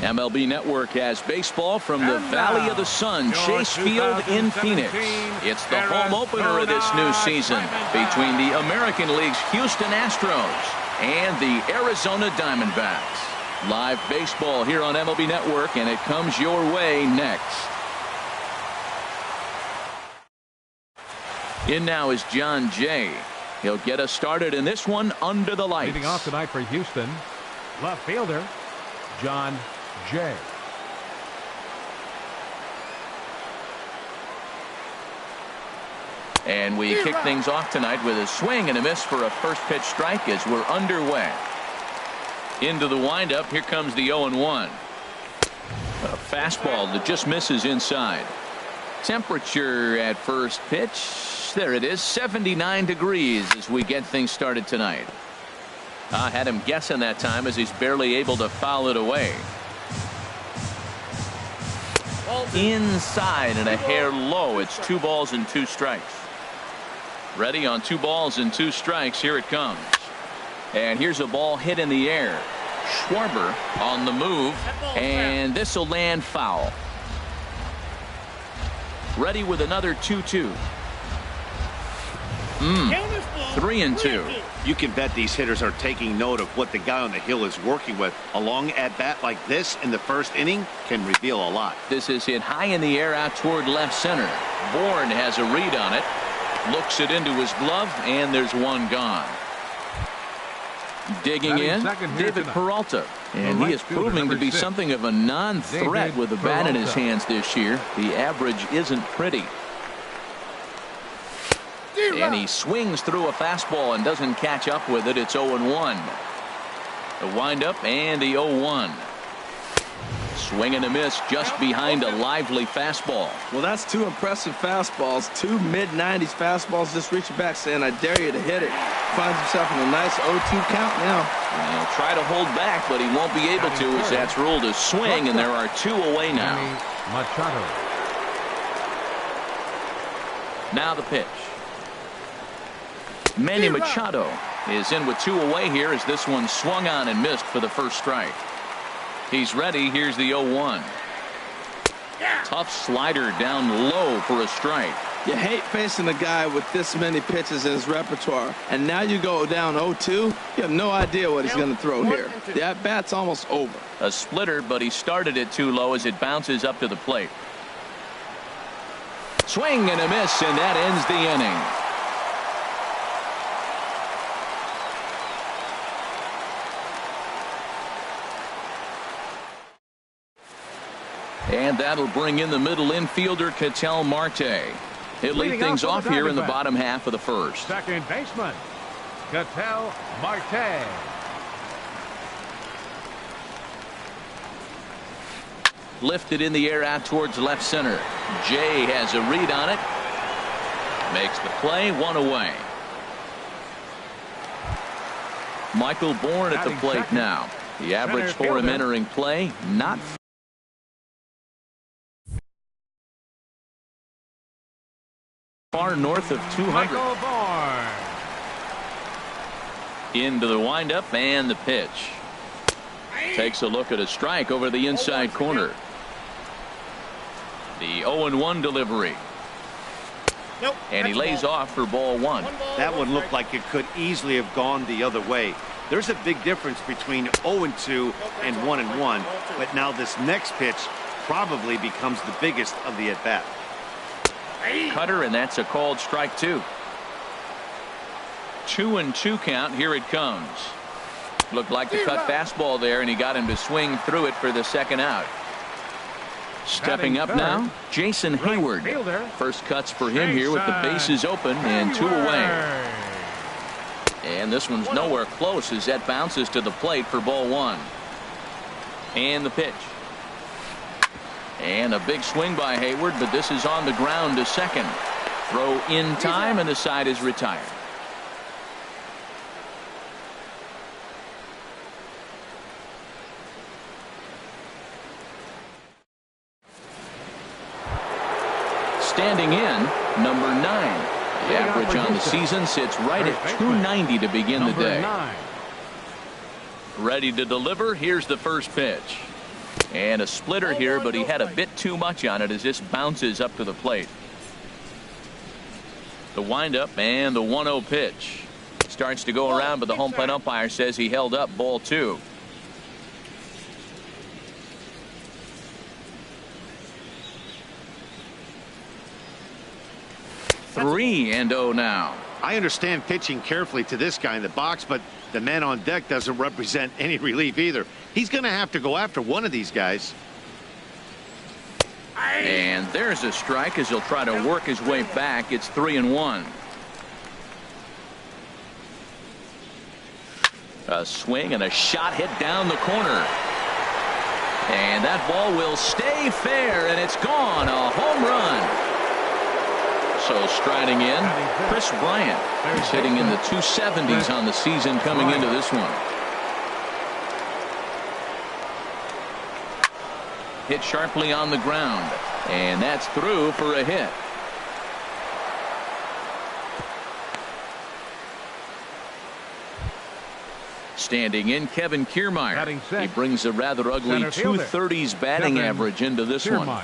MLB Network has baseball from the Valley of the Sun, Chase Field in Phoenix. It's the home opener of this new season between the American League's Houston Astros and the Arizona Diamondbacks. Live baseball here on MLB Network, and it comes your way next. In now is John Jay. He'll get us started in this one under the lights. Leading off tonight for Houston, left fielder John Jay. And we kick things off tonight with a swing and a miss for a first pitch strike as we're underway. Into the windup, here comes the 0-1. A fastball that just misses inside. Temperature at first pitch, there it is, 79 degrees as we get things started tonight. I had him guessing that time as he's barely able to foul it away. Inside and a hair low. It's 2 balls and 2 strikes. Ready on 2 balls and 2 strikes. Here it comes. And here's a ball hit in the air. Schwarber on the move, and this will land foul. Ready with another 2-2. 3-2. You can bet these hitters are taking note of what the guy on the hill is working with. A long at bat like this in the first inning can reveal a lot. This is hit high in the air out toward left center. Bourne has a read on it, looks it into his glove, and there's one gone. Digging in, David Peralta, and he is proving to be something of a non-threat with the bat in his hands this year. The average isn't pretty. And he swings through a fastball and doesn't catch up with it. It's 0-1. The windup and the 0-1. Swing and a miss just behind a lively fastball. Well, that's 2 impressive fastballs. 2 mid-90s fastballs just reaching back saying, I dare you to hit it. Finds himself in a nice 0-2 count now. And he'll try to hold back, but he won't be able to as that's ruled a swing, and there are 2 away now. Machado. Now the pitch. Manny Machado is in with 2 away here as this one swung on and missed for the first strike. He's ready. Here's the 0-1. Tough slider down low for a strike. You hate facing a guy with this many pitches in his repertoire, and now you go down 0-2. You have no idea what he's going to throw here. The at-bat's almost over. A splitter, but he started it too low as it bounces up to the plate. Swing and a miss, and that ends the inning. And that'll bring in the middle infielder, Ketel Marte. He'll lead things off here in the bottom half of the first. Second baseman, Ketel Marte. Lifted in the air out towards left center. Jay has a read on it. Makes the play, 1 away. Michael Bourne at the plate now. The average for him entering play, not far north of 200. Into the windup and the pitch. Takes a look at a strike over the inside corner. The 0-1 delivery. And he lays off for ball 1. That one looked like it could easily have gone the other way. There's a big difference between 0-2 and 1-1, but now this next pitch probably becomes the biggest of the at-bat. Cutter, and that's a called strike 2. 2-2 count. Here it comes. Looked like the cut fastball there, and he got him to swing through it for the second out. Stepping up now, Jason Hayward. First cuts for him here with the bases open and 2 away. And this one's nowhere close as that bounces to the plate for ball 1. And the pitch. And a big swing by Hayward, but this is on the ground to second. Throw in time, and the side is retired. Standing in, number 9. The average on the season sits right at 290 to begin the day. Ready to deliver. Here's the first pitch. And a splitter here, but he had a bit too much on it as this bounces up to the plate. The windup and the 1-0 pitch. Starts to go around, but the home plate umpire says he held up ball 2. Three and 0 now. I understand pitching carefully to this guy in the box, but the man on deck doesn't represent any relief either. He's going to have to go after one of these guys. And there's a strike as he'll try to work his way back. It's 3-1. A swing and a shot hit down the corner. And that ball will stay fair, and it's gone. A home run. So striding in, Chris Bryant. He's hitting in the 270s on the season coming into this one. Hit sharply on the ground, and that's through for a hit. Standing in, Kevin Kiermaier. He brings a rather ugly 230s batting average into this one.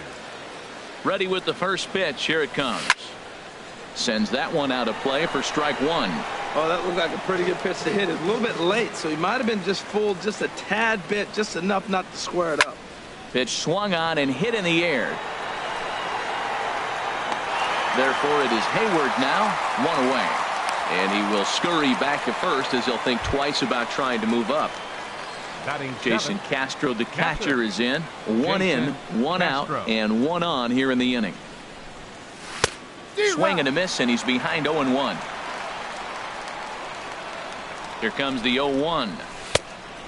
Ready with the first pitch. Here it comes. Sends that one out of play for strike 1. Oh, that looked like a pretty good pitch to hit. It's a little bit late, so he might have been just fooled just a tad bit, just enough not to square it up. Pitch swung on and hit in the air. Therefore, it is Hayward now, 1 away. And he will scurry back to first as he'll think twice about trying to move up. Jason Castro, the catcher, is in. 1 in, 1 out, and 1 on here in the inning. Swing and a miss, and he's behind 0-1. Here comes the 0-1.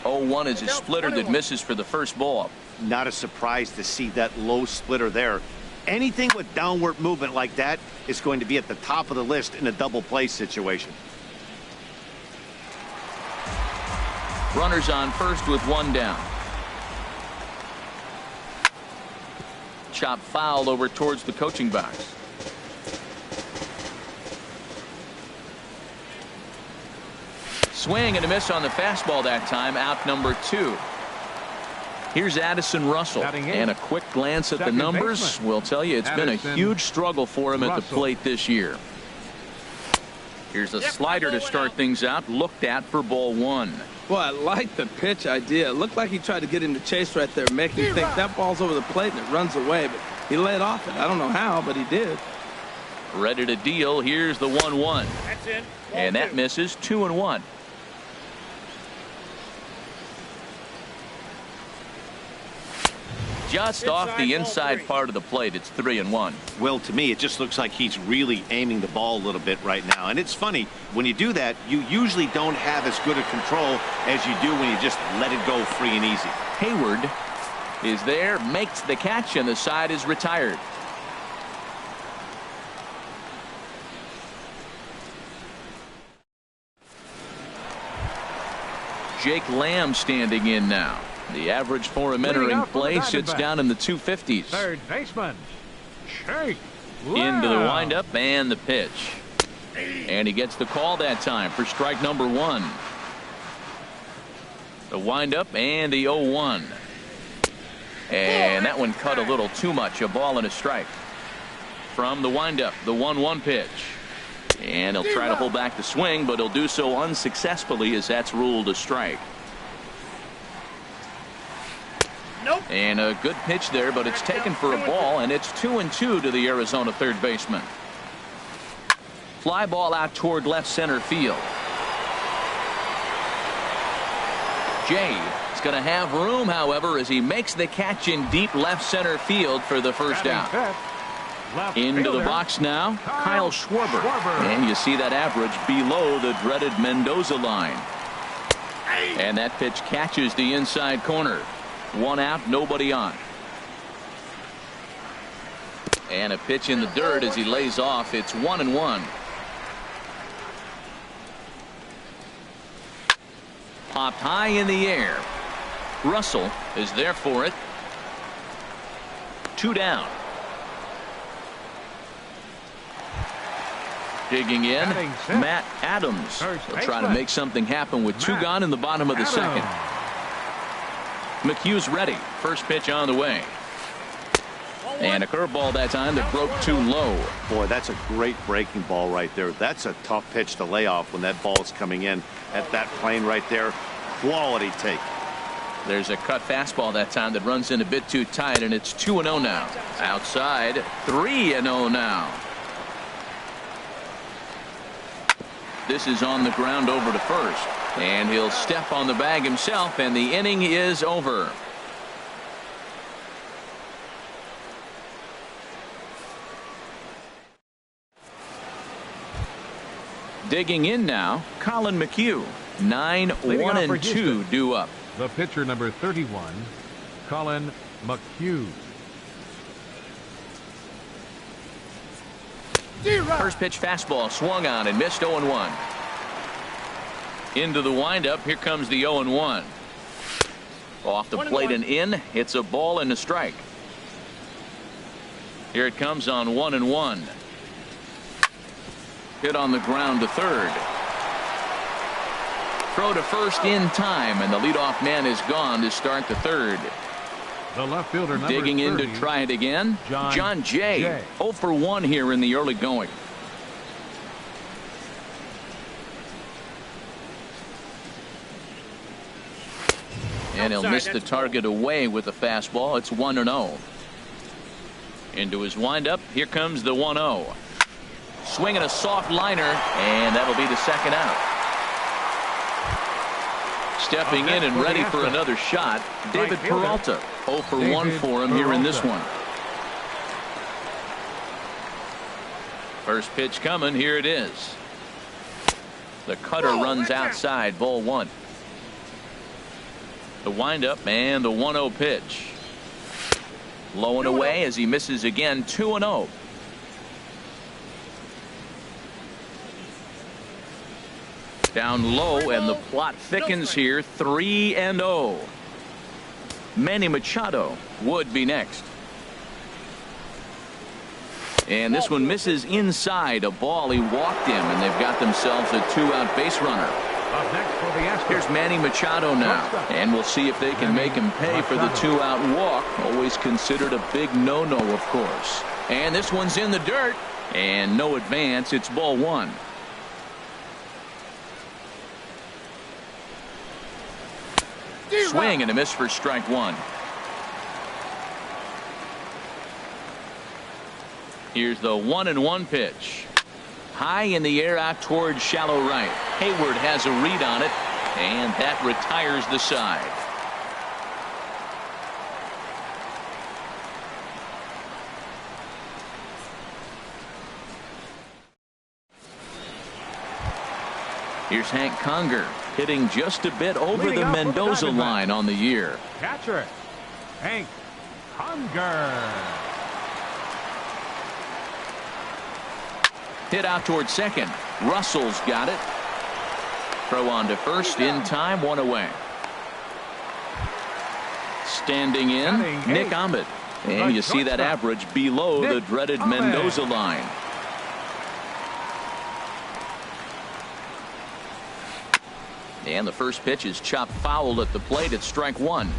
0-1 is a splitter that misses for the first ball. Not a surprise to see that low splitter there. Anything with downward movement like that is going to be at the top of the list in a double play situation. Runners on first with 1 down. Chop foul over towards the coaching box. Swing and a miss on the fastball that time. Out number 2. Here's Addison Russell, and a quick glance at the numbers will tell you it's been a huge struggle for him at the plate this year. Here's a slider to start things out, looked at for ball 1. Well, I like the pitch idea. It looked like he tried to get him to chase right there, make him think that ball's over the plate and it runs away, but he laid off it. I don't know how, but he did. Ready to deal. Here's the 1-1. And that misses. 2-1. Just off the inside part of the plate. It's 3-1. Well, to me, it just looks like he's really aiming the ball a little bit right now. And it's funny, when you do that, you usually don't have as good a control as you do when you just let it go free and easy. Hayward is there, makes the catch, and the side is retired. Jake Lamb standing in now. The average for him entering play sits down in the 250s. Third baseman, Jake Lamb. Into the windup and the pitch. And he gets the call that time for strike number 1. The windup and the 0-1. And that one cut a little too much. A ball and a strike. From the windup, the 1-1 pitch. And he'll try to hold back the swing, but he'll do so unsuccessfully as that's ruled a strike. Nope. And a good pitch there, but it's taken for a ball, and it's 2-2 to the Arizona third baseman. Fly ball out toward left center field. Jay is going to have room, however, as he makes the catch in deep left center field for the first out. Into the box now, Kyle Schwarber. And you see that average below the dreaded Mendoza line. And that pitch catches the inside corner. 1 out, nobody on. And a pitch in the dirt as he lays off. It's 1-1. Popped high in the air. Russell is there for it. 2 down. Digging in, Matt Adams. He'll try to make something happen with 2 gone in the bottom of the second. McHugh's ready. First pitch on the way. And a curveball that time that broke too low. Boy, that's a great breaking ball right there. That's a tough pitch to lay off when that ball is coming in at that plane right there. Quality take. There's a cut fastball that time that runs in a bit too tight, and it's 2-0 now. Outside, 3-0 now. This is on the ground over to first, and he'll step on the bag himself, and the inning is over. Digging in now, Colin McHugh. 9-1-2 due up. The pitcher, number 31, Colin McHugh. First pitch fastball swung on and missed. 0-1. Into the windup. Here comes the 0-1. Off the plate and in. It's a ball and a strike. Here it comes on 1-1. Hit on the ground to third. Throw to first in time, and the leadoff man is gone to start the third. The left fielder, number Digging 30, in to try it again. John Jay. 0 for 1 here in the early going. And he'll miss the target away with the fastball. It's 1-0. Into his windup. Here comes the 1-0. Swinging a soft liner, and that'll be the second out. Stepping in and ready for another shot, David Peralta. 0 for 1 for him here in this one. First pitch coming. Here it is. The cutter runs outside. Ball 1. The windup and the 1-0 pitch. Low and away as he misses again. 2-0. Down low, and the plot thickens here. 3-0. Manny Machado would be next. And this one misses inside. A ball. He walked him, and they've got themselves a 2-out base runner. Up next for the Astros. Here's Manny Machado now, and we'll see if they can make him pay for the 2-out walk. Always considered a big no-no, of course. And this one's in the dirt, and no advance. It's ball 1. Swing and a miss for strike 1. Here's the 1-1 pitch. High in the air out towards shallow right. Hayward has a read on it, and that retires the side. Here's Hank Conger hitting just a bit over the Mendoza line on the year. Catcher, Hank Conger. Hit out towards second. Russell's got it. Throw on to first in time. 1 away. Standing in, Nick Ahmed. And you see that average below the dreaded Mendoza line. And the first pitch is chopped foul at the plate at strike 1.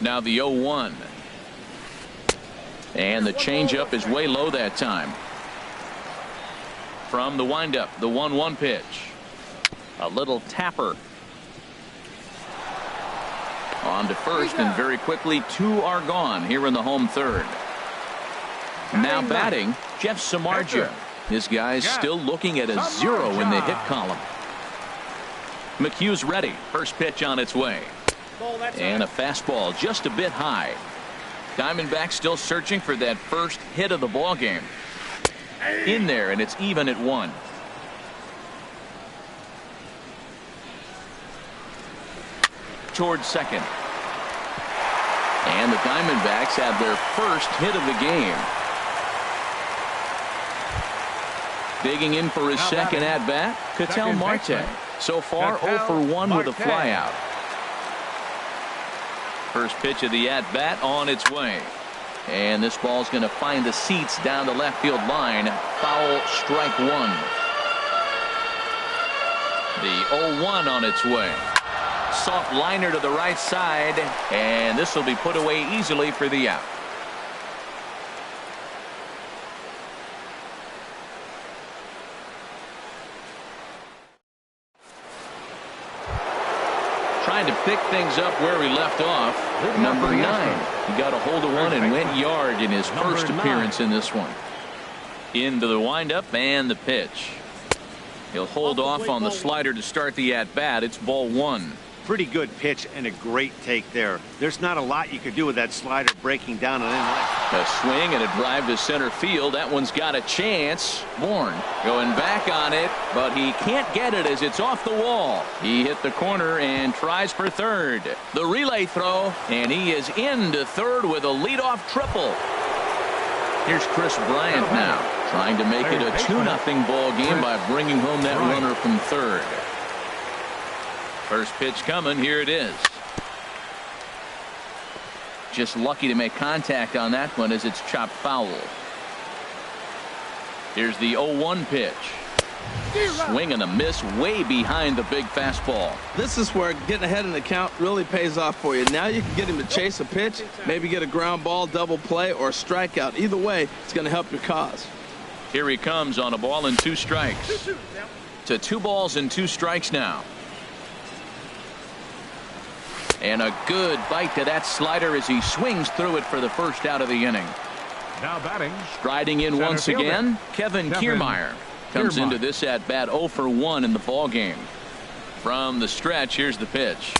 Now the 0-1. And the changeup is way low that time. From the windup, the 1-1 pitch. A little tapper. On to first, and very quickly 2 are gone here in the home third. Now batting, Jeff Samardzija. His guy's still looking at a 0 in the hit column. McHugh's ready. First pitch on its way. And a fastball just a bit high. Diamondbacks still searching for that first hit of the ball game. In there, and it's even at 1. Towards second. And the Diamondbacks have their first hit of the game. Digging in for his second at bat, Ketel Marte. So far 0 for 1 with a flyout. First pitch of the at bat on its way. And this ball's going to find the seats down the left field line. Foul, strike 1. The 0-1 on its way. Soft liner to the right side, and this will be put away easily for the out. Trying to pick things up where we left off. Number 9. He got a hold of one and went yard in his first appearance in this one. Into the windup and the pitch. He'll hold off on the slider to start the at-bat. It's ball 1. Pretty good pitch and a great take there. There's not a lot you could do with that slider breaking down and in. A swing and a drive to center field. That one's got a chance. Bourne going back on it, but he can't get it as it's off the wall. He hit the corner and tries for third. The relay throw, and he is into third with a leadoff triple. Here's Chris Bryant now, trying to make it a 2-0 ball game by bringing home that runner from third. First pitch coming. Here it is. Just lucky to make contact on that one as it's chopped foul. Here's the 0-1 pitch. Swing and a miss way behind the big fastball. This is where getting ahead in the count really pays off for you. Now you can get him to chase a pitch, maybe get a ground ball, double play, or a strikeout. Either way, it's going to help your cause. Here he comes on a ball and 2 strikes. To 2 balls and 2 strikes now. And a good bite to that slider as he swings through it for the first out of the inning. Now batting. Striding in once again, Kevin Kiermaier comes into this at bat 0 for 1 in the ball game. From the stretch, here's the pitch.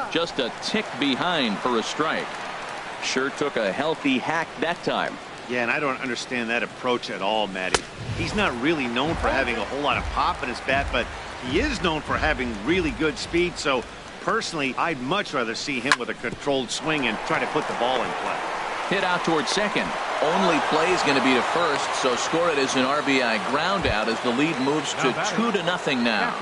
Just a tick behind for a strike. Sure took a healthy hack that time. Yeah, and I don't understand that approach at all, Matty. He's not really known for having a whole lot of pop in his bat, but he is known for having really good speed. So personally, I'd much rather see him with a controlled swing and try to put the ball in play. Hit out towards second. Only play is going to be to first, so score it as an RBI ground out as the lead moves to 2-0 now.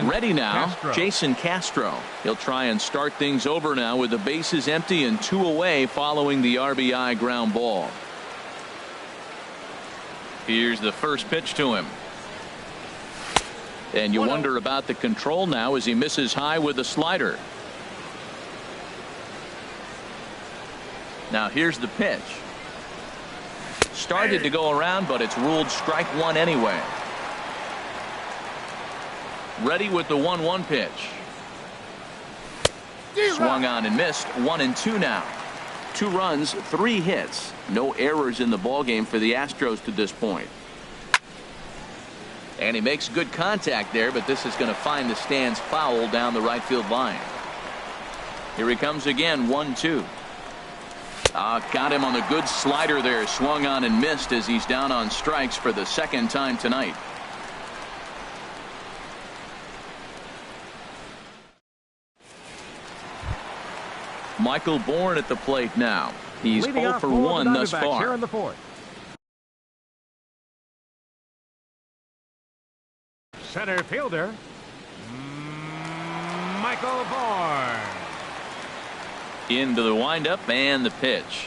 Ready now, Jason Castro. He'll try and start things over now with the bases empty and 2 away following the RBI ground ball. Here's the first pitch to him. And you wonder about the control now as he misses high with the slider. Now here's the pitch. Started to go around, but it's ruled strike 1 anyway. Ready with the 1-1 pitch. Swung on and missed. 1-2 now. 2 runs, 3 hits. No errors in the ballgame for the Astros to this point. And he makes good contact there, but this is going to find the stands foul down the right field line. Here he comes again, 1-2. Got him on the good slider there. Swung on and missed as he's down on strikes for the second time tonight. Michael Bourne at the plate now. He's 0 for 1 thus far. Here in the 4th. Center fielder, Michael Bourne. Into the windup and the pitch.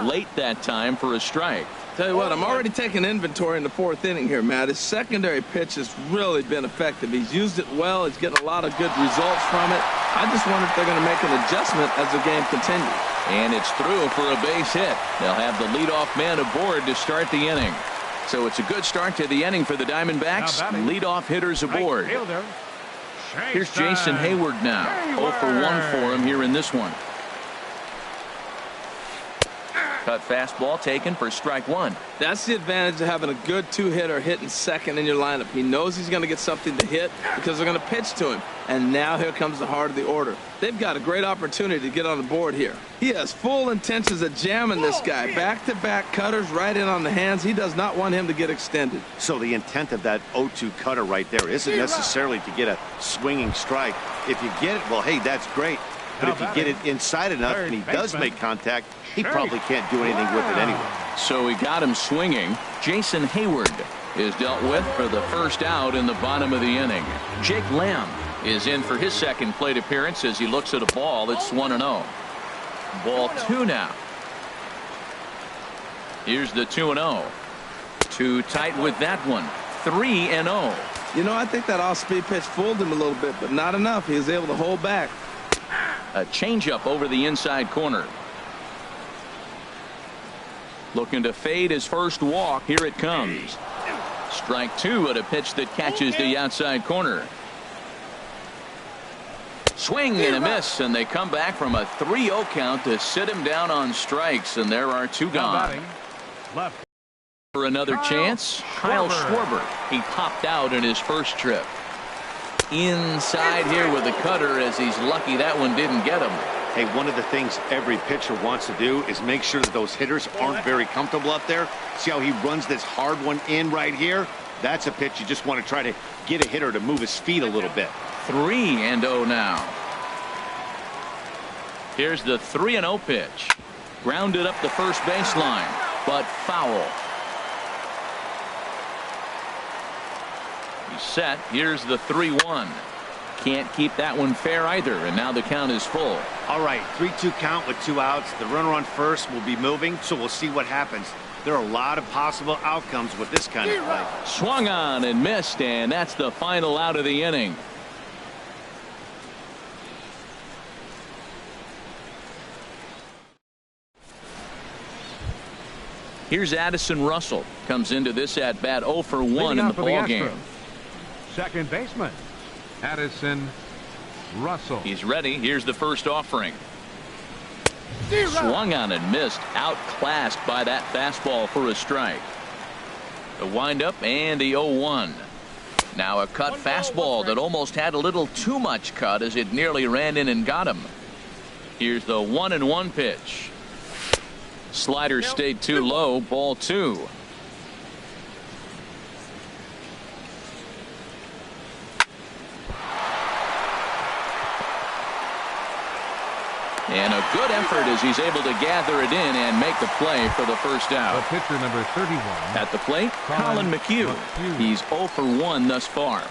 Late that time for a strike. Tell you what, I'm already taking inventory in the 4th inning here, Matt. His secondary pitch has really been effective. He's used it well. He's getting a lot of good results from it. I just wonder if they're going to make an adjustment as the game continues. And it's through for a base hit. They'll have the leadoff man aboard to start the inning. So it's a good start to the inning for the Diamondbacks. Leadoff hitters aboard. Here's Jason Hayward now. 0 for 1 for him here in this one. Cut fastball taken for strike 1. That's the advantage of having a good 2-hitter hitting second in your lineup. He knows he's going to get something to hit because they're going to pitch to him. And now here comes the heart of the order. They've got a great opportunity to get on the board here. He has full intentions of jamming this guy. Back-to-back cutters right in on the hands. He does not want him to get extended. So the intent of that 0-2 cutter right there isn't necessarily to get a swinging strike. If you get it, well, hey, that's great. But if you get it inside enough and he does make contact, he probably can't do anything with it anyway. So we got him swinging. Jason Hayward is dealt with for the first out in the bottom of the inning. Jake Lamb is in for his second plate appearance as he looks at a ball. It's 1-0. Ball 2 now. Here's the 2-0. Too tight with that one. 3-0. You know, I think that off-speed pitch fooled him a little bit, but not enough. He was able to hold back. A changeup over the inside corner. Looking to fade his first walk. Here it comes. Strike two at a pitch that catches the outside corner. Swing and a miss, and they come back from a 3-0 count to sit him down on strikes, and there are two gone. Left. For another chance, Kyle Schwarber. He popped out in his first trip. Inside here with the cutter, as he's lucky that one didn't get him. Hey, one of the things every pitcher wants to do is make sure that those hitters aren't very comfortable up there. See how he runs this hard one in right here? That's a pitch you just want to try to get a hitter to move his feet a little bit. 3-0 now. Here's the 3-0 pitch. Grounded up the first baseline, but foul. He's set. Here's the 3-1. Can't keep that one fair either, and now the count is full. All right, 3-2 count with 2 outs. The runner on first will be moving, so we'll see what happens. There are a lot of possible outcomes with this kind of play. Swung on and missed, and that's the final out of the inning. Here's Addison Russell. Comes into this at bat 0 for 1 in the ball game. Second baseman, Addison Russell. He's ready. Here's the first offering. Swung on and missed. Outclassed by that fastball for a strike. The windup and the 0-1. Now a cut fastball that almost had a little too much cut as it nearly ran in and got him. Here's the 1-1 pitch. Slider stayed too low. Ball 2. And a good effort as he's able to gather it in and make the play for the first out. The pitcher number 31. At the plate, Colin McHugh. He's 0 for 1 thus far.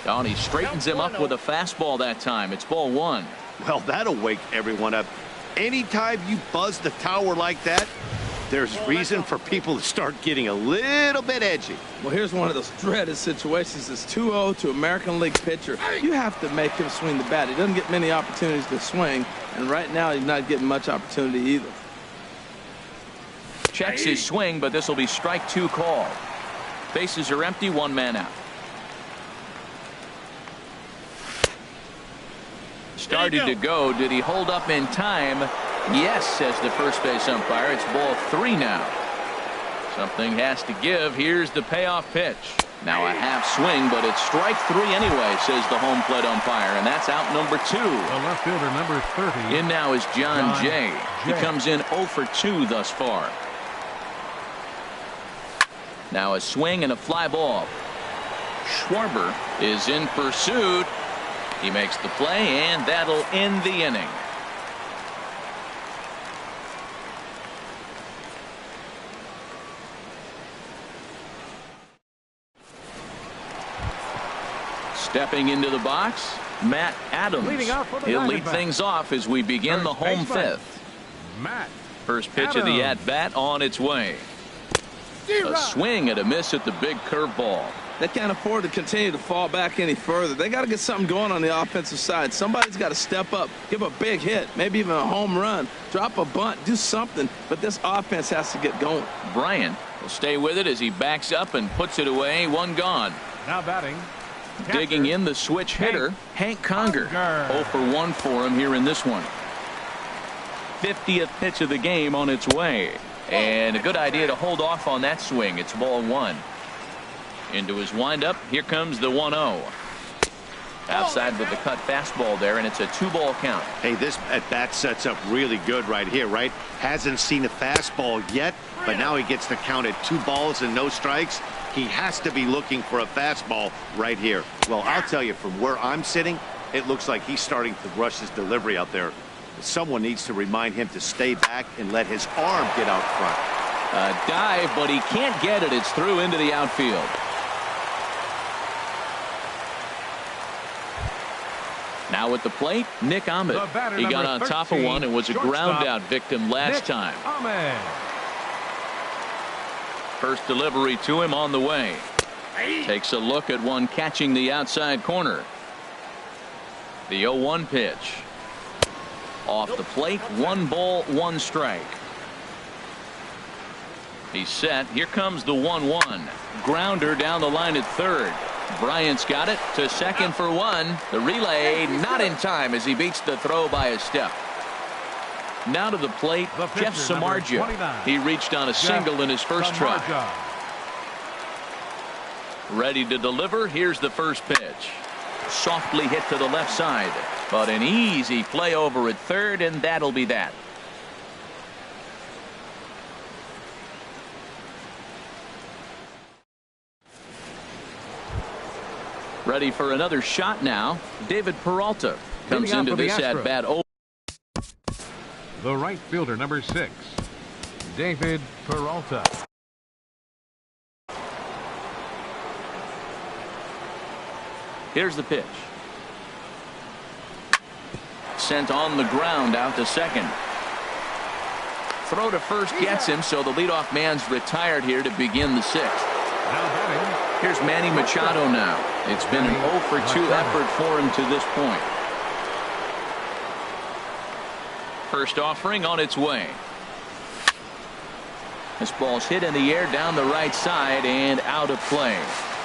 Oh, and he straightens him up with a fastball that time. It's ball 1. Well, that'll wake everyone up. Anytime you buzz the tower like that, there's reason for people to start getting a little bit edgy. Well, here's one of those dreaded situations. It's 2-0 to American League pitcher. You have to make him swing the bat. He doesn't get many opportunities to swing, and right now he's not getting much opportunity either. Checks his swing, but this will be strike 2 call. Bases are empty, 1 man out. Started to go. Did he hold up in time? Yes, says the first base umpire. It's ball 3 now. Something has to give. Here's the payoff pitch. Now a half swing, but it's strike 3 anyway, says the home plate umpire, and that's out number 2. The left fielder number 30. In now is John Jay. He comes in 0 for 2 thus far. Now a swing and a fly ball. Schwarber is in pursuit. He makes the play, and that'll end the inning. Stepping into the box, Matt Adams. He'll lead things off as we begin the home 5th. First pitch of the at-bat on its way. A swing and a miss at the big curveball. They can't afford to continue to fall back any further. They got to get something going on the offensive side. Somebody's got to step up, give a big hit, maybe even a home run, drop a bunt, do something. But this offense has to get going. Bryant will stay with it as he backs up and puts it away. 1 gone. Now batting. Digging in the switch hitter, Hank Conger. 0 for 1 for him here in this one. 50th pitch of the game on its way. And a good idea to hold off on that swing. It's ball 1. Into his windup. Here comes the 1-0. Outside with the cut fastball there, and it's a 2-ball count. Hey, this at-bat sets up really good right here, right? Hasn't seen a fastball yet, but now he gets the count at 2 balls and no strikes. He has to be looking for a fastball right here. Well, I'll tell you, from where I'm sitting, it looks like he's starting to rush his delivery out there. Someone needs to remind him to stay back and let his arm get out front. A dive, but he can't get it. It's through into the outfield. Now at the plate, Nick Ahmed. He got on top of one and was a ground out victim last time. First delivery to him on the way. Takes a look at one catching the outside corner. The 0-1 pitch. Off the plate, 1 ball, 1 strike. He's set. Here comes the 1-1. Grounder down the line at third. Bryant's got it to second for 1. The relay not in time as he beats the throw by a step. Now to the plate, Jeff Samardzija. He reached on a single in his first try. Ready to deliver. Here's the first pitch. Softly hit to the left side, but an easy play over at third, and that'll be that. Ready for another shot now. David Peralta comes into this at bat. The right fielder, number 6, David Peralta. Here's the pitch. Sent on the ground out to second. Throw to first gets him, so the leadoff man's retired here to begin the 6th. Here's Manny Machado now. It's been an 0 for 2 effort for him to this point. First offering on its way. This ball's hit in the air down the right side and out of play.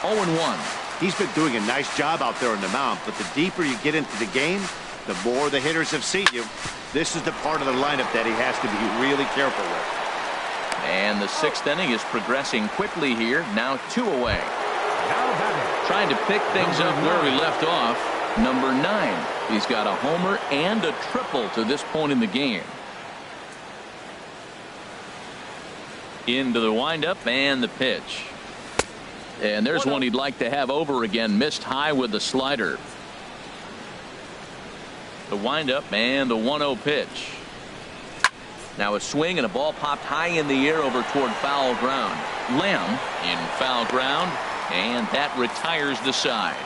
0-1. He's been doing a nice job out there on the mound, but the deeper you get into the game, the more the hitters have seen you. This is the part of the lineup that he has to be really careful with. And the 6th inning is progressing quickly here. Now 2 away. Trying to pick things up where we left off. Number 9. He's got a homer and a triple to this point in the game. Into the windup and the pitch. And there's one he'd like to have over again. Missed high with the slider. The windup and the 1-0 pitch. Now a swing and a ball popped high in the air over toward foul ground. Lamb in foul ground, and that retires the side.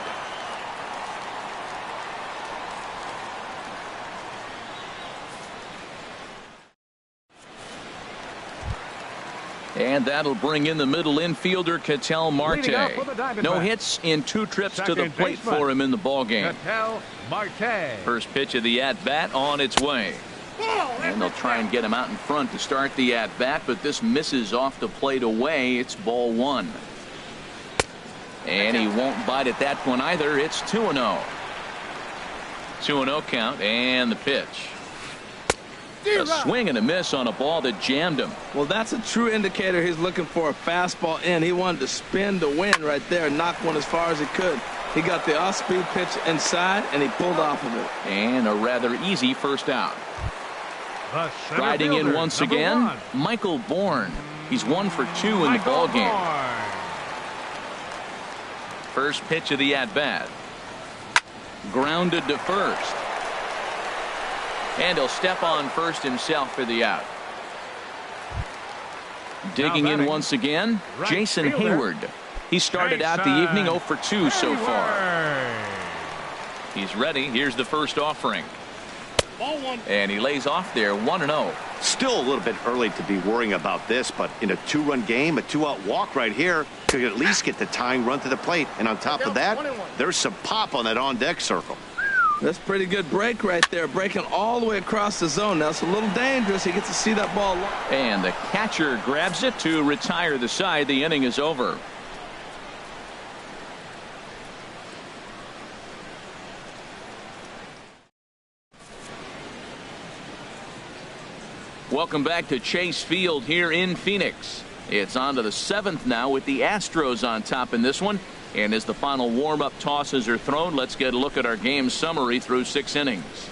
And that'll bring in the middle infielder, Ketel Marte. No hits in 2 trips to the plate for him in the ballgame. Ketel Marte. First pitch of the at-bat on its way. And they'll try and get him out in front to start the at-bat, but this misses off the plate away. It's ball 1. And he won't bite at that one either. It's 2-0. 2-0 count and the pitch. A swing and a miss on a ball that jammed him. Well, that's a true indicator he's looking for a fastball in. He wanted to spin the wind right there and knock one as far as he could. He got the off-speed pitch inside, and he pulled off of it. And a rather easy first out. Riding in once again, 1. Michael Bourne. He's 1 for 2 in the ball game. First pitch of the at-bat. Grounded to first. And he'll step on first himself for the out. Digging in once again, Jason Hayward. He started out the evening 0 for 2 so far. He's ready. Here's the first offering. And he lays off there 1-0. Still a little bit early to be worrying about this, but in a 2-run game, a 2-out walk right here could at least get the tying run to the plate. And on top of that, there's some pop on that on-deck circle. That's a pretty good break right there, breaking all the way across the zone. Now it's a little dangerous. He gets to see that ball. And the catcher grabs it to retire the side. The inning is over. Welcome back to Chase Field here in Phoenix. It's on to the 7th now with the Astros on top in this one. And as the final warm-up tosses are thrown, let's get a look at our game summary through 6 innings.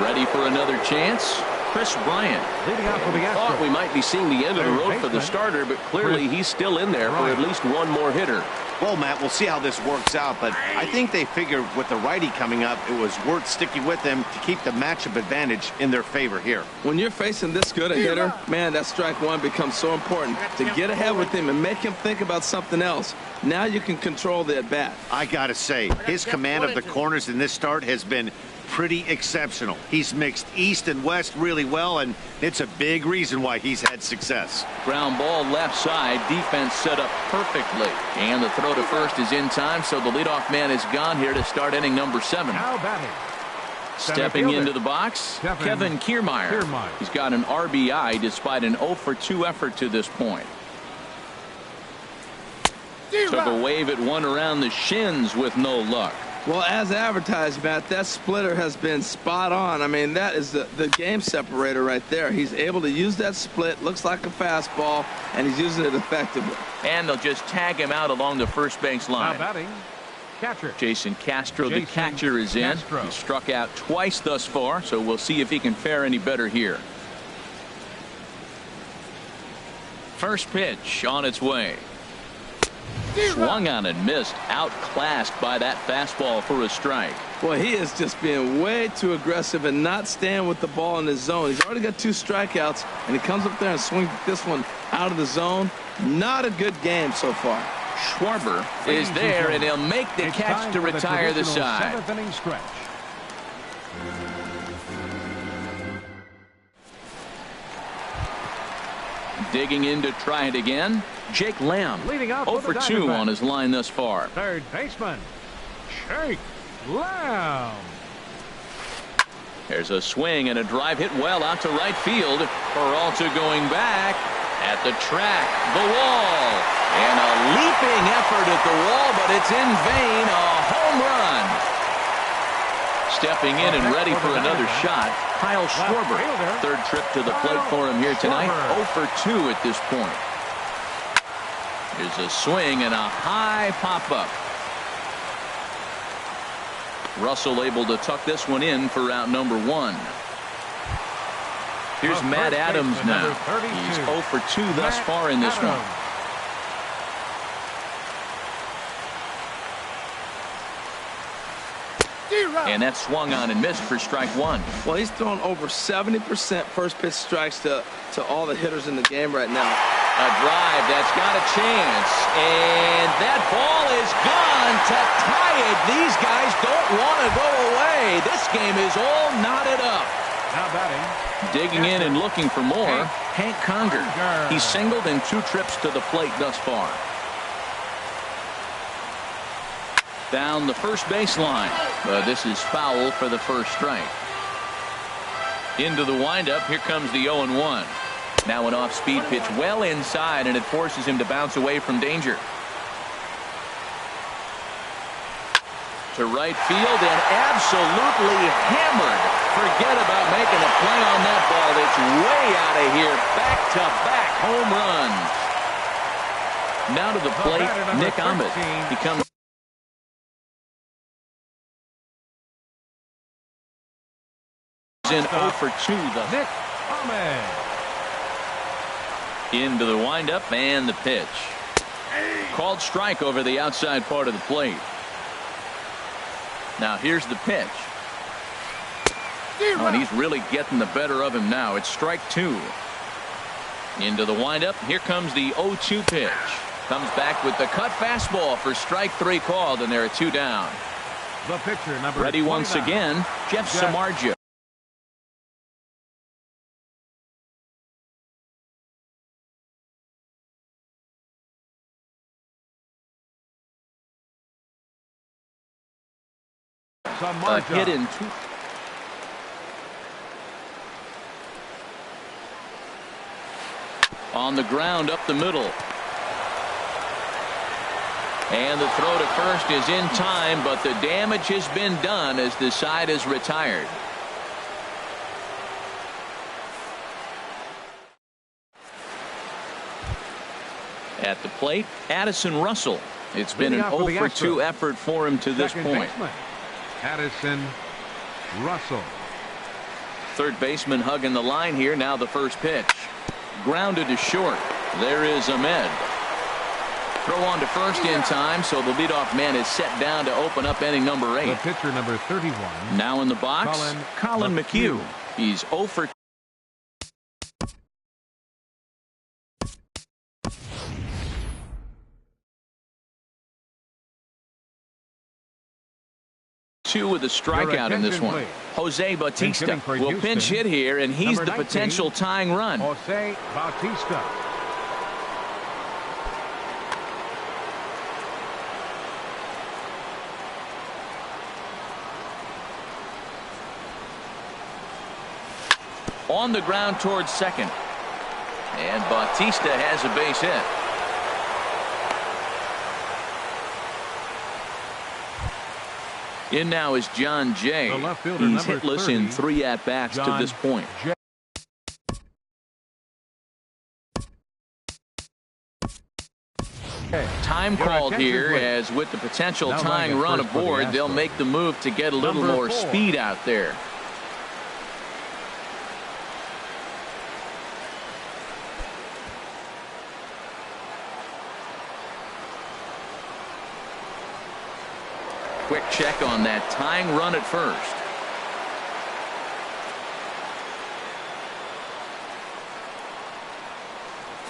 Ready for another chance? Chris Bryant. Leading out for the Astros. Thought we might be seeing the end of the road for the starter, but clearly he's still in there for at least one more hitter. Well, Matt, we'll see how this works out, but I think they figured with the righty coming up, it was worth sticking with them to keep the matchup advantage in their favor here. When you're facing this good a hitter, man, that strike one becomes so important to get ahead with him and make him think about something else. Now you can control the at-bat. I got to say, his command of the corners in this start has been pretty exceptional. He's mixed east and west really well, and it's a big reason why he's had success. Ground ball left side. Defense set up perfectly. And the throw to first is in time, so the leadoff man is gone here to start inning number 7. Now batting. Stepping into the box, Kevin Kiermaier. He's got an RBI despite an 0 for 2 effort to this point. Took a wave at one around the shins with no luck. Well, as advertised, Matt, that splitter has been spot on. I mean, that is the game separator right there. He's able to use that split, looks like a fastball, and he's using it effectively. And they'll just tag him out along the first base line. Now batting. Catcher. Jason Castro, the catcher, is in. He struck out twice thus far, so we'll see if he can fare any better here. First pitch on its way. Swung on and missed. Outclassed by that fastball for a strike. Boy, he is just being way too aggressive and not staying with the ball in his zone. He's already got 2 strikeouts, and he comes up there and swings this one out of the zone. Not a good game so far. Schwarber is there, and he'll make the catch to retire the side. 7th inning stretch. Digging in to try it again. Jake Lamb, Leading off 0 for 2 on his line thus far. Third baseman, Jake Lamb. There's a swing and a drive hit well out to right field. Peralta going back at the track, the wall, and a leaping effort at the wall, but it's in vain. A home run. Stepping in and ready for another shot, Kyle Schwarber. Third trip to the plate for him here tonight. 0 for 2 at this point. There's a swing and a high pop-up. Russell able to tuck this one in for out number 1. Here's Matt Adams now. He's 0 for 2 thus far in this one. And that swung on and missed for strike 1. Well, he's thrown over 70% first pitch strikes to all the hitters in the game right now. A drive that's got a chance, and that ball is gone to tie it. These guys don't want to go away. This game is all knotted up. Now batting. Digging in and looking for more, Hank Conger. He's singled in 2 trips to the plate thus far. Down the first baseline, but this is foul for the first strike. Into the windup, here comes the 0-1. Now an off-speed pitch well inside, and it forces him to bounce away from danger. To right field and absolutely hammered. Forget about making a play on that ball. It's way out of here. Back-to-back home runs. Now to the plate, Nick Ahmed. He comes in 0 for 2. Nick Ahmed. Into the windup and the pitch. Called strike over the outside part of the plate. Now here's the pitch. Oh, and he's really getting the better of him now. It's strike 2. Into the windup. Here comes the 0-2 pitch. Comes back with the cut fastball for strike 3 called, and there are 2 down. The pitcher, number Ready 29. once again, Jeff Samardzija. A hit in 2. On the ground up the middle. And the throw to first is in time, but the damage has been done as the side is retired. At the plate, Addison Russell. It's been an 0 for 2 effort for him to this point. Addison Russell. Third baseman hugging the line here. Now the first pitch. Grounded to short. There is Ahmed. Throw on to first in time, so the leadoff man is set down to open up inning number 8. The pitcher, number 31. Now in the box, Colin McHugh. He's 0 for 2 with a strikeout in this one. Jose Bautista will pinch hit here, and he's the potential tying run. Jose Bautista. On the ground towards second. And Bautista has a base hit. In now is John Jay. He's hitless in 3 at-bats to this point. Time called here, as with the potential tying run aboard, they'll make the move to get a little more speed out there. Quick check on that tying run at first.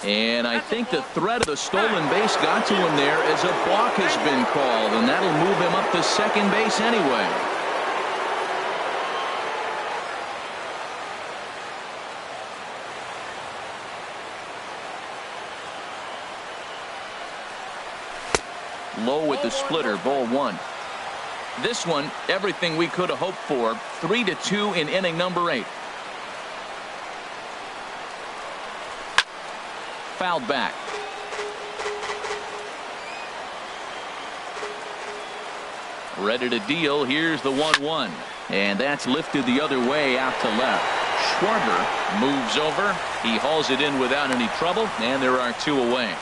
And I think the threat of the stolen base got to him there, as a balk has been called, and that'll move him up to second base anyway. Low with the splitter, ball 1. This one, everything we could have hoped for. 3-2 in inning number 8. Fouled back. Ready to deal. Here's the 1-1. And that's lifted the other way out to left. Schwarber moves over. He hauls it in without any trouble, and there are 2 away.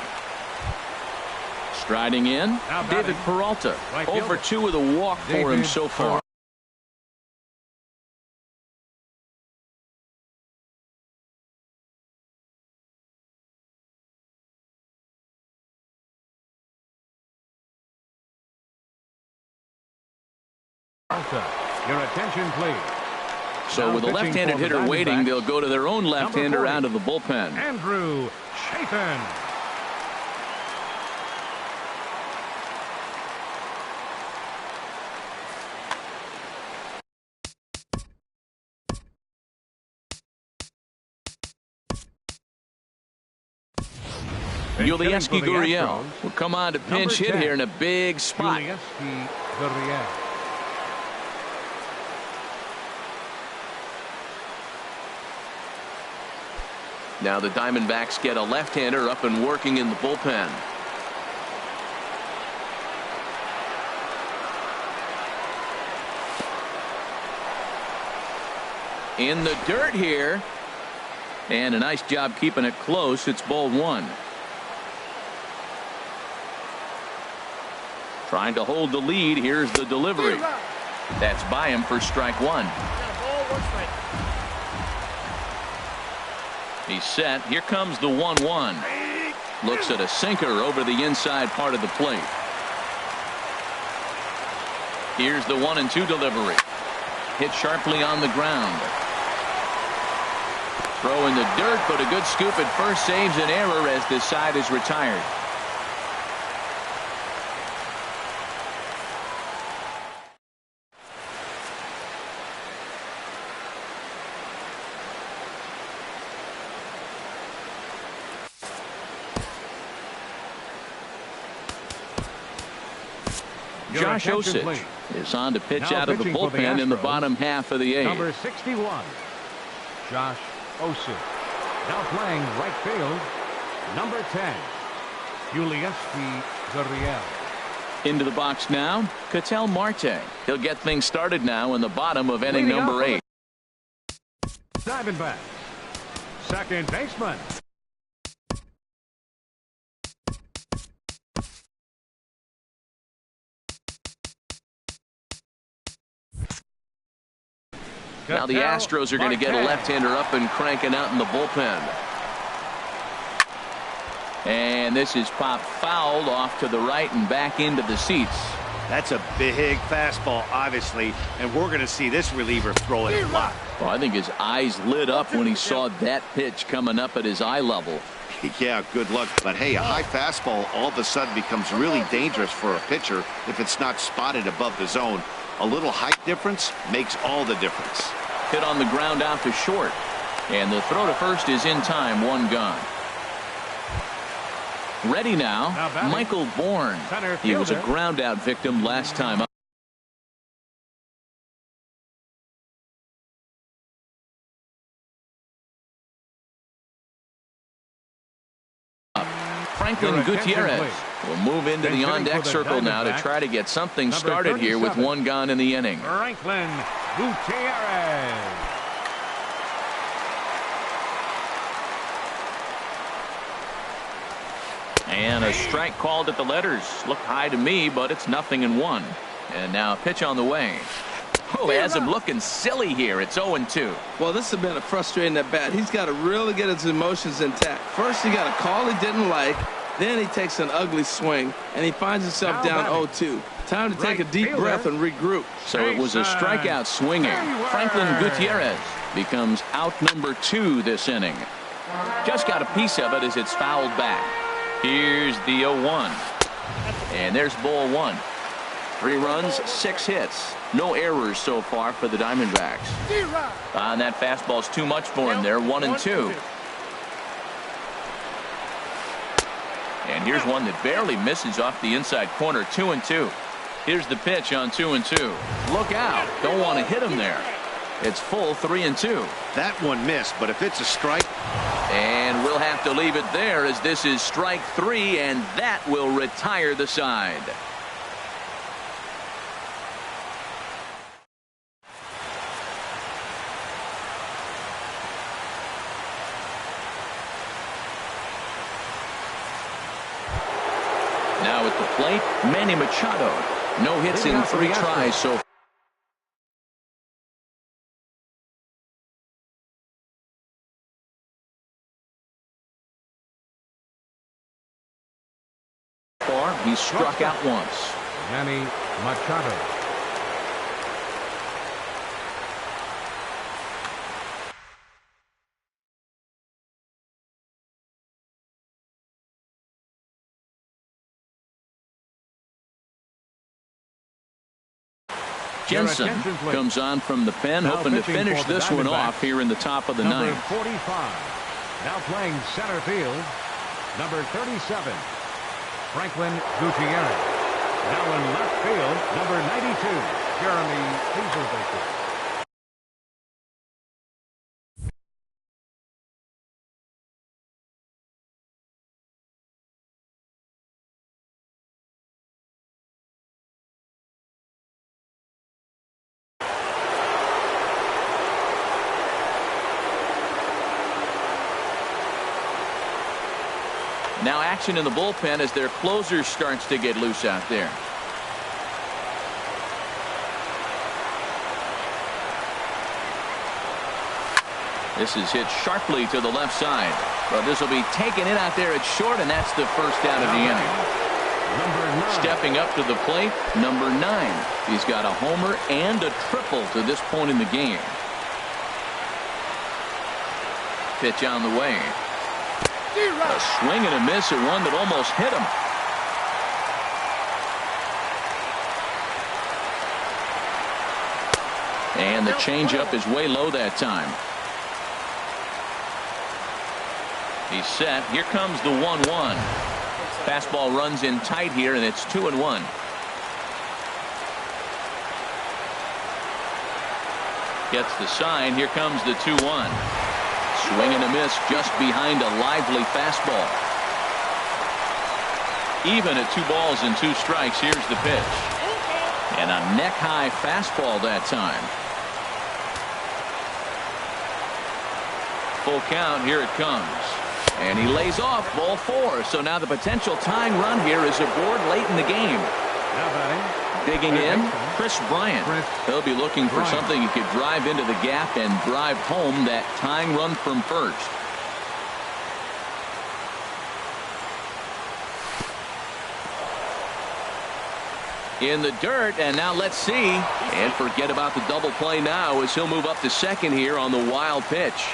Striding in, David Peralta. Over 2 with a walk for him so far. Your attention, please. So with a left-handed hitter waiting, they'll go to their own left-hander out of the bullpen. Andrew Chafin. Yulieski Gurriel will come on to pinch hit here in a big spot. Now the Diamondbacks get a left-hander up and working in the bullpen. In the dirt here. And a nice job keeping it close. It's ball 1. Trying to hold the lead. Here's the delivery. That's by him for strike 1. He's set. Here comes the 1-1. Looks at a sinker over the inside part of the plate. Here's the 1-2 delivery. Hit sharply on the ground. Throw in the dirt, but a good scoop at first saves an error as this side is retired. Josh Osich is on to pitch out of the bullpen in the bottom half of the 8th. Number 61, Josh Osich. Now playing right field, number 10, Yulieski Gurriel. Into the box now, Ketel Marte. He'll get things started now in the bottom of inning number 8. Diamondbacks, second baseman. Now the Astros are going to get a left-hander up and cranking out in the bullpen. And this is popped fouled off to the right and back into the seats. That's a big fastball, obviously, and we're going to see this reliever throw it a lot. Well, I think his eyes lit up when he saw that pitch coming up at his eye level. Yeah, good luck. But hey, a high fastball all of a sudden becomes really dangerous for a pitcher if it's not spotted above the zone. A little height difference makes all the difference. Hit on the ground out to short. And the throw to first is in time, one gone. Ready now, Michael Bourne. He was a ground out victim last time up. Franklin Gutierrez will move into the on-deck circle now to try to get something started here with one gone in the inning. Franklin Gutierrez. And a strike called at the letters. Looked high to me, but it's 0-1. And now a pitch on the way. Oh, has him looking silly here. It's 0-2. Well, this has been a frustrating at bat. He's got to really get his emotions intact. First, he got a call he didn't like. Then he takes an ugly swing, and he finds himself down 0-2. Time to take a deep breath and regroup. So it was a strikeout swinging. Franklin Gutierrez becomes out number 2 this inning. Just got a piece of it as it's fouled back. Here's the 0-1. And there's ball 1. 3 runs, 6 hits. No errors so far for the Diamondbacks. And that fastball's too much for him there. 1-2. And here's one that barely misses off the inside corner. 2-2. Here's the pitch on 2-2. Look out. Don't want to hit him there. It's full 3-2. That one missed, but if it's a strike. And we'll have to leave it there as this is strike 3, and that will retire the side. Now at the plate, Manny Machado. No hits in 3 tries so far. He's struck out once. Manny Machado. Jensen comes on from the pen, hoping to finish this one off here in the top of the ninth. Number 45. Now playing center field, number 37, Franklin Gutierrez. Now in left field, number 92, Jeremy Hazelbaker. Now action in the bullpen as their closer starts to get loose out there. This is hit sharply to the left side. But this will be taken in out there at short, and that's the first out of the inning. Stepping up to the plate, number 9. He's got a homer and a triple to this point in the game. Pitch on the way. A swing and a miss at one that almost hit him. And the changeup is way low that time. He's set. Here comes the 1-1. Fastball runs in tight here, and it's 2-1. Gets the sign. Here comes the 2-1. Swing and a miss just behind a lively fastball. Even at 2 balls and 2 strikes. Here's the pitch. And a neck-high fastball that time. Full count. Here it comes. And he lays off ball 4. So now the potential tying run here is aboard late in the game. Digging in, Chris Bryant. He'll be looking for something he could drive into the gap and drive home that tying run from first. In the dirt, and now let's see. And forget about the double play now as he'll move up to second here on the wild pitch.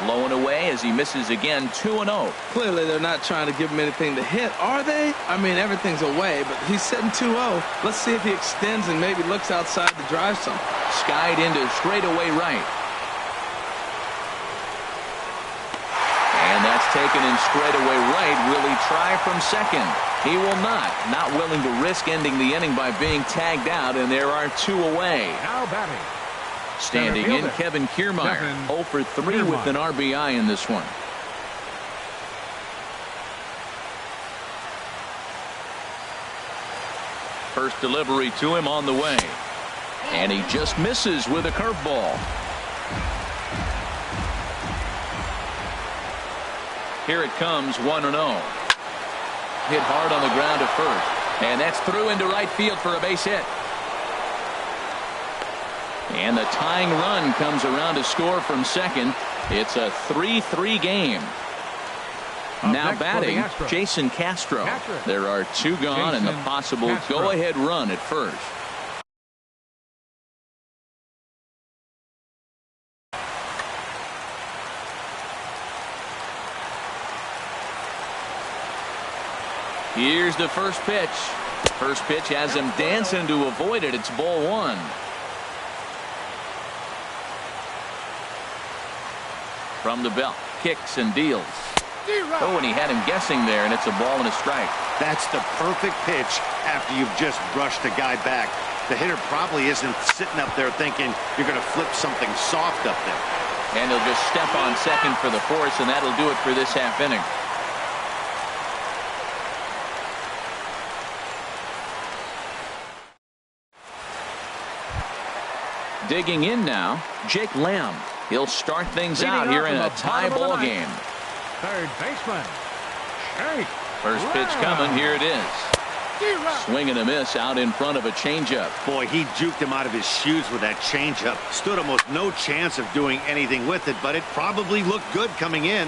Low and away as he misses again. 2-0. Clearly, they're not trying to give him anything to hit, are they? I mean, everything's away, but he's sitting 2-0. Let's see if he extends and maybe looks outside to drive some. Skied into straightaway right. And that's taken in straightaway right. Will he try from second? He will not. Not willing to risk ending the inning by being tagged out, and there are 2 away. Now batting. Standing in, Kevin Kiermaier. 0 for 3 with an RBI in this one. First delivery to him on the way. And he just misses with a curveball. Here it comes, 1-0. Hit hard on the ground at first. And that's through into right field for a base hit. And the tying run comes around to score from second. It's a 3-3 game. Now batting, Jason Castro. There are 2 gone and the possible go-ahead run at first. Here's the first pitch. First pitch has him dancing to avoid it. It's ball 1. From the belt, kicks and deals. Oh, and he had him guessing there, and it's a ball and a strike. That's the perfect pitch after you've just brushed a guy back. The hitter probably isn't sitting up there thinking you're going to flip something soft up there. And he'll just step on second for the force, and that'll do it for this half inning. Digging in now, Jake Lamb. He'll start things out here in a tie ball game. Third baseman. Shake. First pitch coming. Here it is. Swing and a miss out in front of a changeup. Boy, he juked him out of his shoes with that changeup. Stood almost no chance of doing anything with it, but it probably looked good coming in.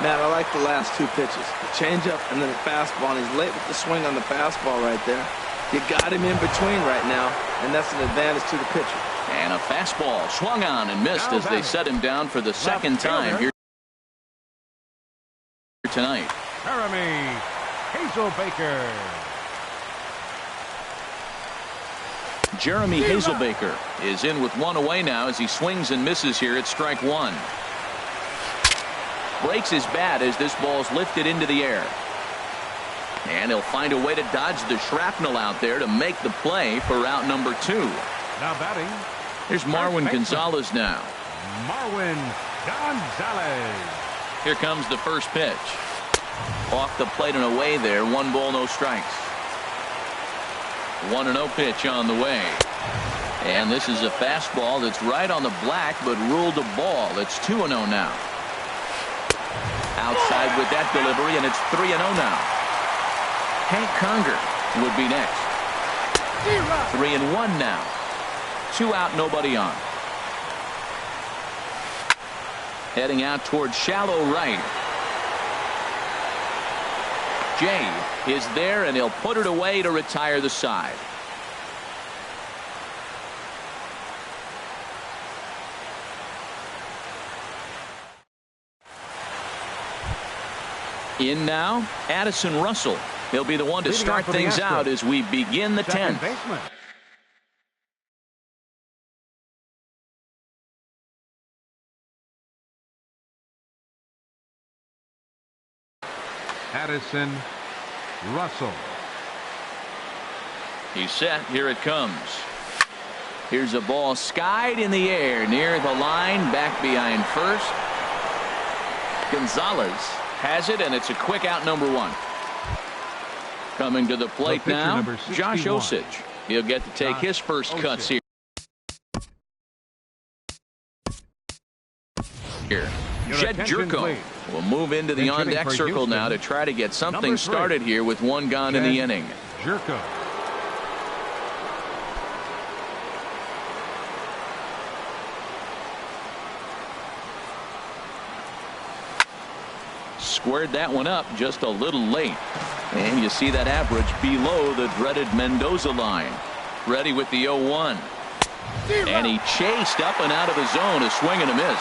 Matt, I like the last 2 pitches. The changeup and then the fastball. And he's late with the swing on the fastball right there. You got him in between right now, and that's an advantage to the pitcher. And a fastball swung on and missed as they set him down for the second time here tonight. Jeremy Hazelbaker. Jeremy Hazelbaker is in with 1 away now as he swings and misses here at strike 1. Breaks his bat as this ball's lifted into the air. And he'll find a way to dodge the shrapnel out there to make the play for route number 2. Now batting. Here's Marwin Gonzalez now. Marwin Gonzalez. Here comes the first pitch. Off the plate and away there. 1 ball, no strikes. 1-0 pitch on the way. And this is a fastball that's right on the black but ruled a ball. It's 2-0 now. Outside with that delivery, and it's 3-0 now. Hank Conger would be next. 3-1 now. 2 out, nobody on. Heading out towards shallow right. Jay is there, and he'll put it away to retire the side. In now, Addison Russell. He'll be the one to start things out as we begin the 10th. Addison Russell. He's set. Here it comes. Here's a ball skied in the air near the line, back behind first. Gonzalez has it, and it's a quick out, number 1. Coming to the plate now, Josh Osich. He'll get to take his first cuts here. Jed Jerko will move into the on-deck circle now to try to get something started here with 1 gone in the inning. Jerko. Squared that one up just a little late. And you see that average below the dreaded Mendoza line. Ready with the 0-1. And he chased up and out of the zone, a swing and a miss.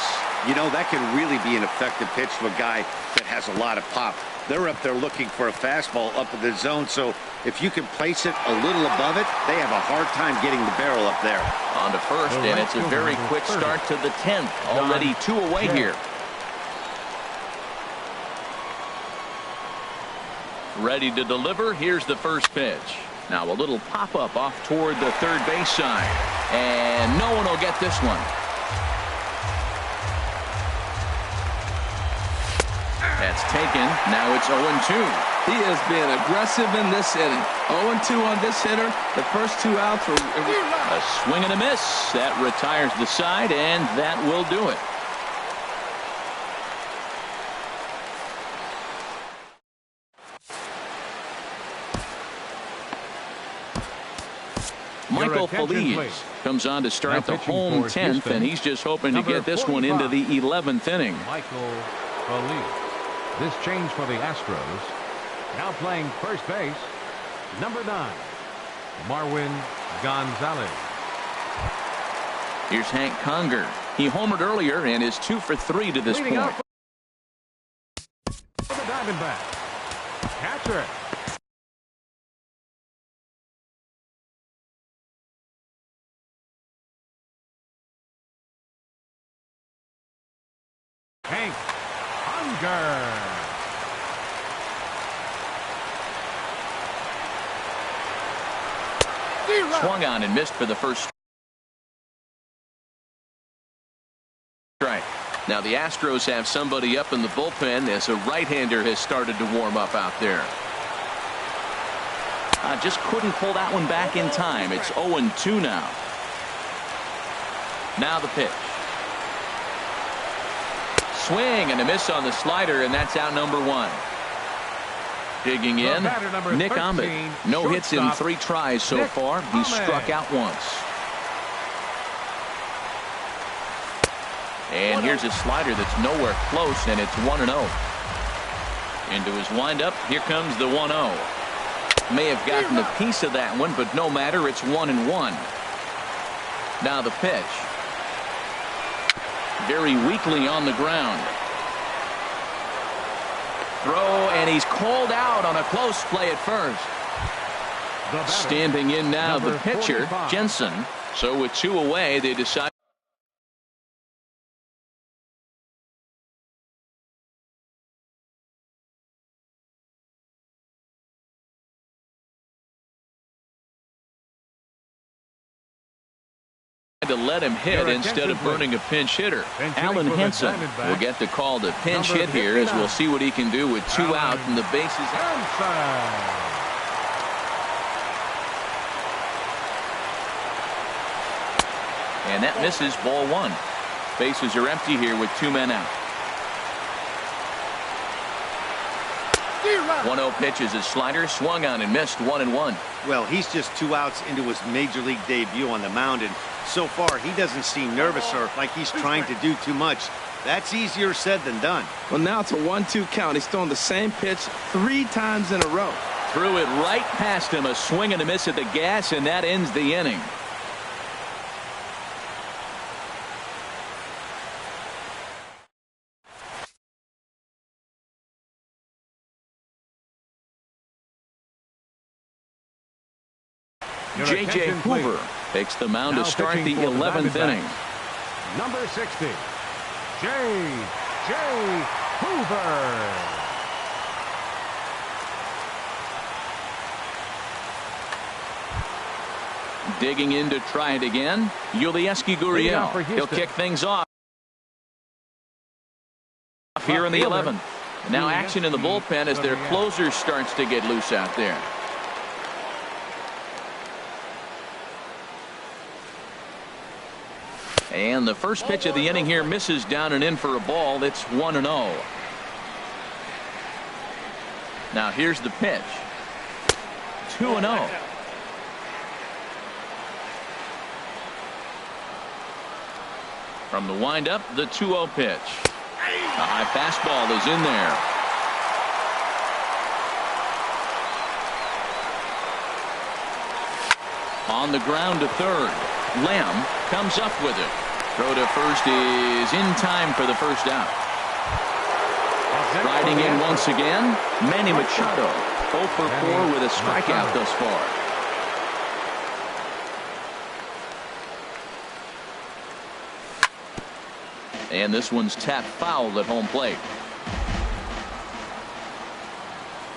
You know, that can really be an effective pitch to a guy that has a lot of pop. They're up there looking for a fastball up in the zone, so if you can place it a little above it, they have a hard time getting the barrel up there. On to first, and it's a very quick start to the 10th. Already 2 away here. Ready to deliver. Here's the first pitch. Now a little pop-up off toward the third base side. And no one will get this one. That's taken. Now it's 0-2. He is being aggressive in this inning. 0-2 on this hitter. The first 2 outs were... A swing and a miss. That retires the side, and that will do it. Michael Feliz comes on to start the home 10th, and he's just hoping to get this one into the 11th inning. Michael Feliz. This change for the Astros. Now playing first base, number 9, Marwin Gonzalez. Here's Hank Conger. He homered earlier and is 2 for 3 to this point. For the Diamondback, catcher. Hank Conger. Swung on and missed for the first strike. Now the Astros have somebody up in the bullpen as a right-hander has started to warm up out there. Just couldn't pull that one back in time. It's 0-2 now. Now the pitch. Swing and a miss on the slider, and that's out number 1. Digging in, Nick Ahmed. No hits in 3 tries so far. He struck out once. And here's a slider that's nowhere close, and it's 1-0. Into his windup, here comes the 1-0. May have gotten a piece of that one, but no matter, it's 1-1. Now the pitch. Very weakly on the ground. Throw, and he's called out on a close play at first. Standing in now, the pitcher, 45. Jensen. So with 2 away, they decide. To let him hit instead of burning a pinch hitter. Alan Henson will get the call to pinch hit here, as we'll see what he can do with 2 out and the bases. And that misses, ball 1. Bases are empty here with 2 men out. 1-0 pitch is a slider, swung on and missed, 1-1. Well, he's just 2 outs into his major league debut on the mound, and so far he doesn't seem nervous or like he's trying to do too much. That's easier said than done. Well, now it's a 1-2 count. He's throwing the same pitch 3 times in a row. Threw it right past him, a swing and a miss at the gas, and that ends the inning. J.J. Hoover takes the mound to start the 11th inning. Number 60, J.J. Hoover. Digging in to try it again, Yulieski Gurriel. He'll kick things off here in the 11th. Now action in the bullpen as their closer starts to get loose out there. And the first pitch of the inning here misses down and in for a ball. It's 1-0. Now here's the pitch. 2-0. From the windup, the 2-0 pitch. A high fastball is in there. On the ground to third. Lamb comes up with it. Throw to first is in time for the first out. Riding in once again, Manny Machado. 0 for 4 with a strikeout thus far. And this one's tapped foul at home plate.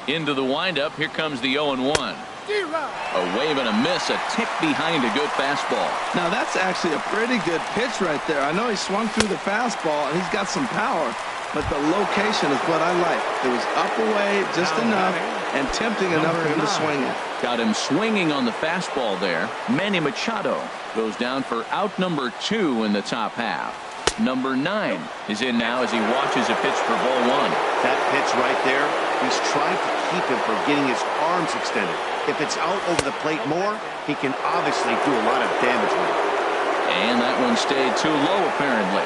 Into the windup. Here comes the 0-1. A wave and a miss, a tick behind a good fastball. Now that's actually a pretty good pitch right there. I know he swung through the fastball and he's got some power, but the location is what I like. It was up away just enough and tempting enough for him to swing it. Got him swinging on the fastball there. Manny Machado goes down for out number 2 in the top half. Number 9 is in now as he watches a pitch for ball 1. That pitch right there, he's trying to keep him from getting his arms extended. If it's out over the plate more, he can obviously do a lot of damage with it. And that one stayed too low apparently.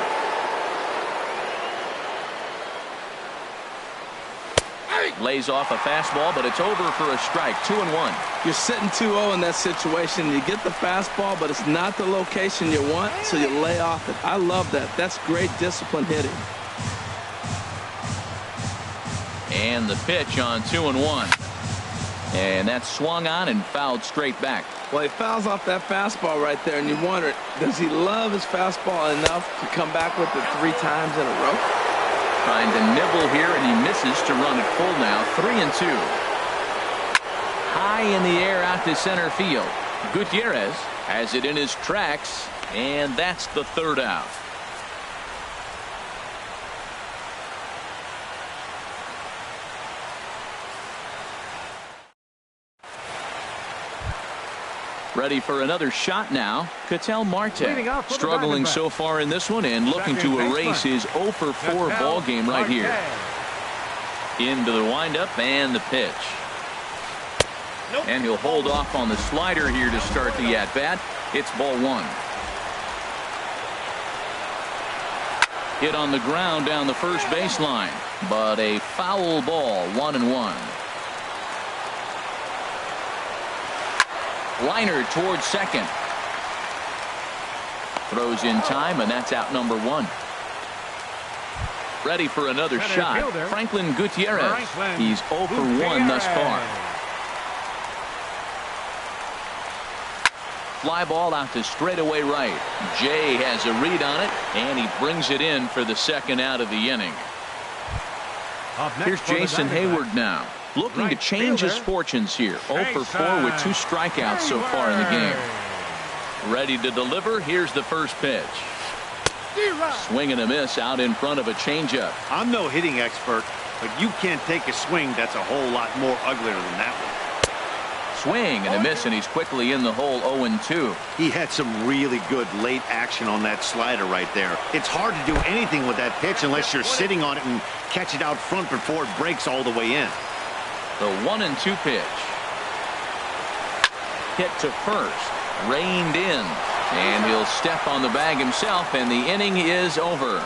Lays off a fastball, but it's over for a strike. 2-1. You're sitting 2-0 in that situation. You get the fastball, but it's not the location you want, so you lay off it. I love that. That's great disciplined hitting. And the pitch on 2-1. And that's swung on and fouled straight back. Well, he fouls off that fastball right there, and you wonder, does he love his fastball enough to come back with it 3 times in a row? Trying to nibble here, and he misses to run it full now. 3-2. High in the air out to center field. Gutierrez has it in his tracks, and that's the 3rd out. Ready for another shot now. Ketel Marte struggling so far in this one and looking to erase his 0 for 4 ball game right here. Into the windup and the pitch. And he'll hold off on the slider here to start the at-bat. It's ball 1. Hit on the ground down the first baseline, but a foul ball. 1-1. Liner towards second. Throws in time, and that's out number 1. Ready for another shot. Franklin Gutierrez. He's 0 for 1 thus far. Fly ball out to straightaway right. Jay has a read on it, and he brings it in for the 2nd out of the inning. Here's Jason Hayward now, looking to change his fortunes here. 0 for 4 with 2 strikeouts so far in the game. Ready to deliver. Here's the first pitch. Swing and a miss out in front of a changeup. I'm no hitting expert, but you can't take a swing that's a whole lot more uglier than that one. Swing and a miss, and he's quickly in the hole. 0-2. He had some really good late action on that slider right there. It's hard to do anything with that pitch unless you're sitting on it and catch it out front before it breaks all the way in. The 1-2 pitch. Hit to first. Reined in. And he'll step on the bag himself, and the inning is over.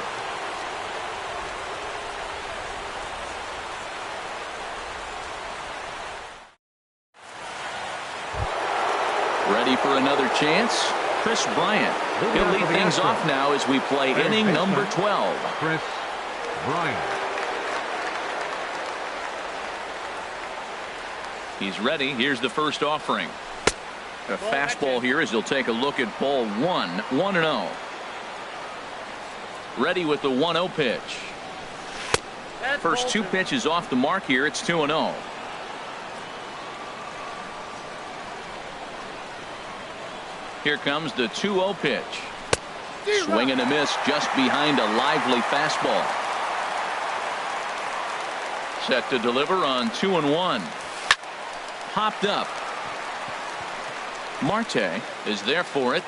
Ready for another chance? Chris Bryant. He'll lead things off now as we play inning number 12. Chris Bryant. He's ready. Here's the first offering. A fastball here as he'll take a look at ball 1. 1-0. Ready with the 1-0 pitch. First 2 pitches off the mark here. It's 2-0. Here comes the 2-0 pitch. Swing and a miss just behind a lively fastball. Set to deliver on 2-1. Popped up. Marte is there for it.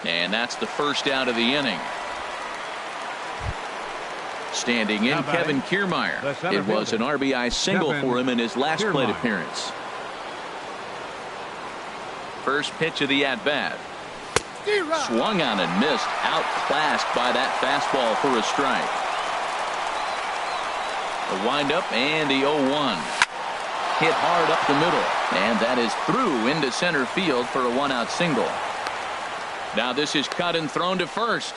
And that's the first out of the inning. Standing in, Kevin Kiermaier. It was an RBI single for him in his last plate appearance. First pitch of the at-bat. Swung on and missed. Outclassed by that fastball for a strike. The windup and the 0-1. Hit hard up the middle. And that is through into center field for a 1-out single. Now this is cut and thrown to first.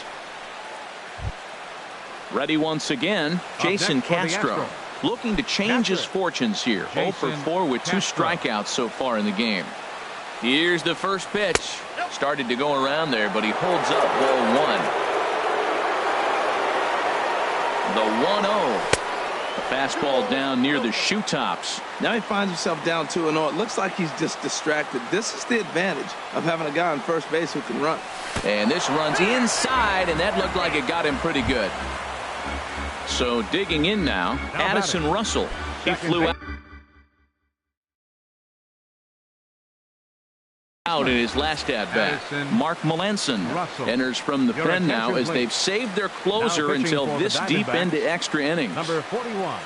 Ready once again, Jason Castro. Looking to change his fortunes here. 0 for 4 with 2 strikeouts so far in the game. Here's the first pitch. Started to go around there, but he holds up ball 1. The 1-0. A fastball down near the shoe tops. Now he finds himself down 2-0. It looks like he's just distracted. This is the advantage of having a guy on first base who can run. And this runs inside, and that looked like it got him pretty good. So digging in now, Addison Russell. He flew out in his last at-bat. Mark Melanson enters from the pen now as they've saved their closer until this deep into extra innings. Number 41,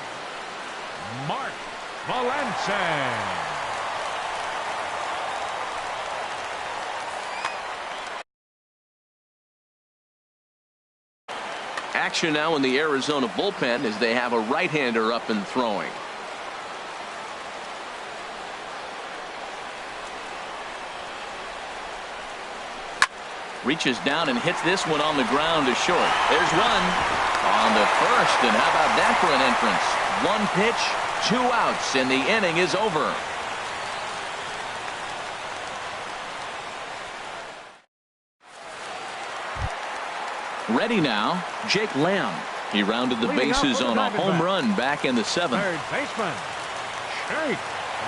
Mark Melanson. Action now in the Arizona bullpen as they have a right-hander up and throwing. Reaches down and hits this one on the ground to short. There's one on the first, and how about that for an entrance? 1 pitch, 2 outs, and the inning is over. Ready now, Jake Lamb. He rounded the bases on a home run back in the 7th. Third baseman, Jake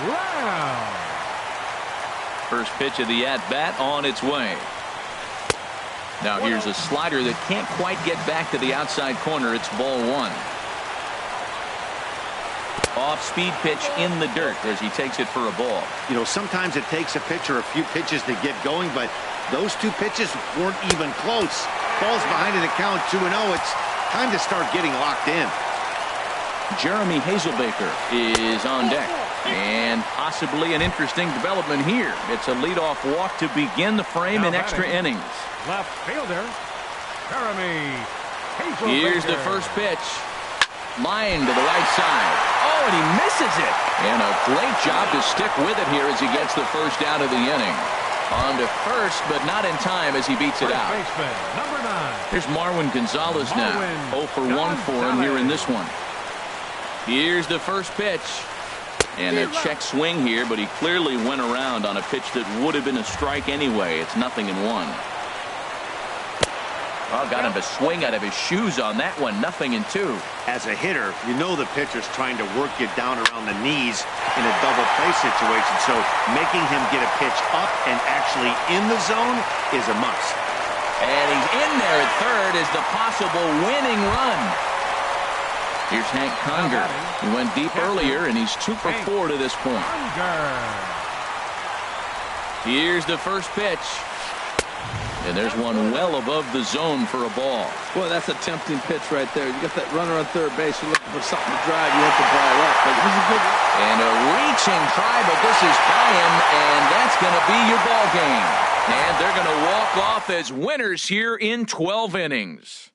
Lamb. First pitch of the at-bat on its way. Now here's a slider that can't quite get back to the outside corner. It's ball 1. Off-speed pitch in the dirt as he takes it for a ball. You know, sometimes it takes a pitcher a few pitches to get going, but those 2 pitches weren't even close. Falls behind in the count 2-0. It's time to start getting locked in. Jeremy Hazelbaker is on deck. And possibly an interesting development here. It's a leadoff walk to begin the frame in extra innings. Left fielder, Jeremy Hazelbaker. Here's the first pitch. Line to the right side. Oh, and he misses it. And a great job to stick with it here as he gets the first out of the inning. On to first, but not in time as he beats it out. Baseman, number 9. Here's Marwin Gonzalez now. 0 for 1 for him here in this one. Here's the first pitch. And a check swing here, but he clearly went around on a pitch that would have been a strike anyway. It's 0-1. Oh, got him to swing out of his shoes on that one. 0-2. As a hitter, you know the pitcher's trying to work you down around the knees in a double play situation. So making him get a pitch up and actually in the zone is a must. And he's in there at third as the possible winning run. Here's Hank Conger. He went deep earlier, and he's 2 for 4 to this point. Here's the first pitch. And there's one well above the zone for a ball. Boy, that's a tempting pitch right there. You got that runner on third base. You're looking for something to drive. You hit the ball up. But this is a good. And a reaching try, but this is by him, and that's going to be your ball game. And they're going to walk off as winners here in 12 innings.